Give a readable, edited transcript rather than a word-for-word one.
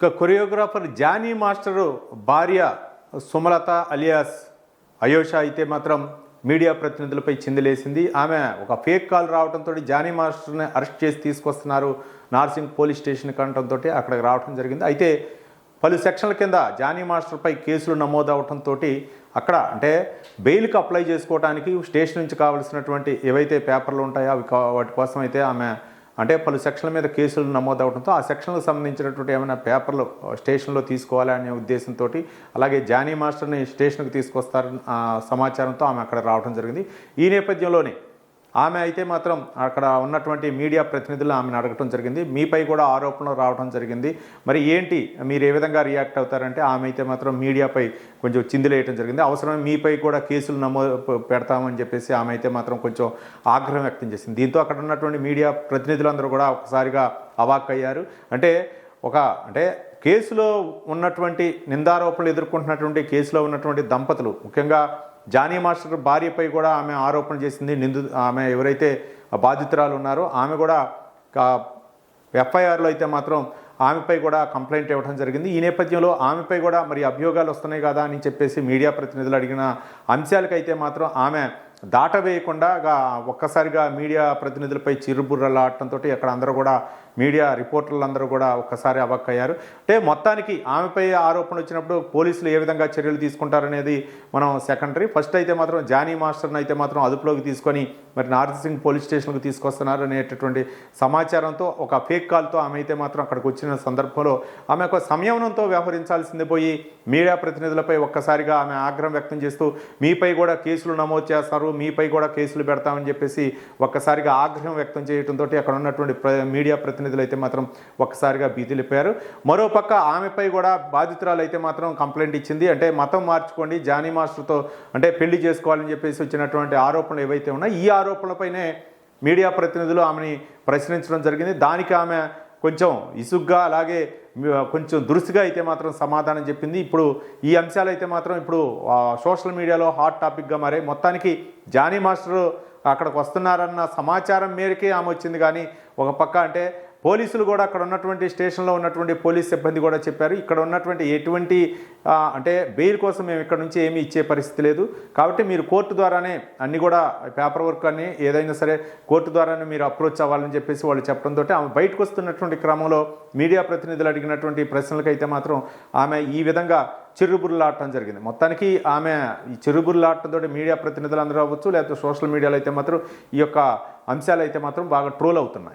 ఇక choreographer Johnny master భార్య Sumalatha alias Ayesha అయితే మాత్రం మీడియా ప్రతినిధులపై చిందులేసింది. ఆమె ఒక ఫేక్ కాల్ రావడంతో జానీ మాస్టర్ని అరెస్ట్ చేసి తీసుకొస్తున్నారు నార్సింగ్ పోలీస్ స్టేషన్కి అనడంతో అక్కడికి రావడం జరిగింది. అయితే పలు సెక్షన్ల కింద జానీ మాస్టర్పై కేసులు నమోదవడంతో అక్కడ అంటే బెయిల్కి అప్లై చేసుకోవడానికి స్టేషన్ నుంచి కావాల్సినటువంటి ఏవైతే పేపర్లు ఉంటాయో అవి వాటి కోసం అయితే ఆమె అంటే పలు సెక్షన్ల మీద కేసులు నమోదవడంతో ఆ సెక్షన్లకు సంబంధించినటువంటి ఏమైనా పేపర్లు స్టేషన్లో తీసుకోవాలి అనే ఉద్దేశంతో అలాగే జానీ మాస్టర్ని స్టేషన్కి తీసుకొస్తారని సమాచారంతో ఆమె అక్కడ రావడం జరిగింది. ఈ నేపథ్యంలోనే ఆమె అయితే మాత్రం అక్కడ ఉన్నటువంటి మీడియా ప్రతినిధులు ఆమెను అడగటం జరిగింది. మీపై కూడా ఆరోపణలు రావడం జరిగింది, మరి ఏంటి మీరు ఏ విధంగా రియాక్ట్ అవుతారంటే ఆమె అయితే మాత్రం మీడియాపై కొంచెం చిందులేయటం జరిగింది. అవసరమే మీపై కూడా కేసులు పెడతామని చెప్పేసి ఆమె అయితే మాత్రం కొంచెం ఆగ్రహం వ్యక్తం చేసింది. దీంతో అక్కడ ఉన్నటువంటి మీడియా ప్రతినిధులందరూ కూడా ఒకసారిగా అవాక్కయ్యారు. అంటే కేసులో ఉన్నటువంటి నిందారోపణలు ఎదుర్కొంటున్నటువంటి కేసులో ఉన్నటువంటి దంపతులు, ముఖ్యంగా జానీ మాస్టర్ భార్యపై కూడా ఆమె ఆరోపణ చేసింది. ఆమె ఎవరైతే బాధితురాలు ఉన్నారో ఆమె కూడా ఎఫ్ఐఆర్లో అయితే మాత్రం ఆమెపై కూడా కంప్లైంట్ ఇవ్వడం జరిగింది. ఈ నేపథ్యంలో ఆమెపై కూడా మరి అభియోగాలు వస్తున్నాయి కదా అని చెప్పేసి మీడియా ప్రతినిధులు అడిగిన అంశాలకైతే మాత్రం ఆమె దాటవేయకుండా ఒక్కసారిగా మీడియా ప్రతినిధులపై చిరుబుర్రలాడటంతో అక్కడ అందరూ కూడా మీడియా రిపోర్టర్లందరూ కూడా ఒక్కసారి అవాక్కయ్యారు. అంటే మొత్తానికి ఆమెపై ఆరోపణ వచ్చినప్పుడు పోలీసులు ఏ విధంగా చర్యలు తీసుకుంటారనేది మనం సెకండరీ. ఫస్ట్ అయితే మాత్రం జానీ మాస్టర్ని అయితే మాత్రం అదుపులోకి తీసుకొని మరి నార్సింగ్ పోలీస్ స్టేషన్కి తీసుకొస్తున్నారు అనేటటువంటి సమాచారంతో ఒక ఫేక్ కాల్తో ఆమె అయితే మాత్రం అక్కడికి వచ్చిన సందర్భంలో ఆమె ఒక సంయమనంతో వ్యవహరించాల్సింది పోయి మీడియా ప్రతినిధులపై ఒక్కసారిగా ఆమె ఆగ్రహం వ్యక్తం చేస్తూ మీపై కూడా కేసులు నమోదు చేస్తారు, మీపై కూడా కేసులు పెడతామని చెప్పేసి ఒక్కసారిగా ఆగ్రహం వ్యక్తం చేయడంతో అక్కడ ఉన్నటువంటి మీడియా ప్రతినిధులు అయితే మాత్రం ఒక్కసారిగా భీతిలిపోయారు. మరోపక్క ఆమెపై కూడా బాధితురాలు అయితే మాత్రం కంప్లైంట్ ఇచ్చింది. అంటే మతం మార్చుకోండి, జానీ మాస్టర్తో అంటే పెళ్లి చేసుకోవాలని చెప్పేసి వచ్చినటువంటి ఆరోపణలు ఏవైతే ఉన్నాయో ఈ ఆరోపణలపైనే మీడియా ప్రతినిధులు ఆమెని ప్రశ్నించడం జరిగింది. దానికి ఆమె కొంచెం ఇసుగ్గా అలాగే కొంచెం దురుసుగా అయితే మాత్రం సమాధానం చెప్పింది. ఇప్పుడు ఈ అంశాలు అయితే మాత్రం ఇప్పుడు సోషల్ మీడియాలో హాట్ టాపిక్గా మారాయి. మొత్తానికి జానీ మాస్టర్ అక్కడికి వస్తున్నారన్న సమాచారం మేరకే ఆమె వచ్చింది. కానీ ఒక పక్క అంటే పోలీసులు కూడా అక్కడ ఉన్నటువంటి స్టేషన్లో ఉన్నటువంటి పోలీస్ సిబ్బంది కూడా చెప్పారు, ఇక్కడ ఉన్నటువంటి ఎటువంటి అంటే బెయిల్ కోసం మేము ఇక్కడ నుంచి ఏమీ ఇచ్చే పరిస్థితి లేదు, కాబట్టి మీరు కోర్టు ద్వారానే అన్ని కూడా పేపర్ వర్క్ అని ఏదైనా సరే కోర్టు ద్వారానే మీరు అప్రోచ్ అవ్వాలని చెప్పేసి వాళ్ళు చెప్పడంతో ఆమె బయటకు వస్తున్నటువంటి క్రమంలో మీడియా ప్రతినిధులు అడిగినటువంటి ప్రశ్నలకైతే మాత్రం ఆమె ఈ విధంగా చిరుబుర్లాడటం జరిగింది. మొత్తానికి ఆమె ఈ చిరుబుర్లాడటంతో మీడియా ప్రతినిధులు అందరూ అవ్వచ్చు లేకపోతే సోషల్ మీడియాలో అయితే మాత్రం ఈ యొక్క అంశాలు అయితే మాత్రం బాగా ట్రోల్ అవుతున్నాయి.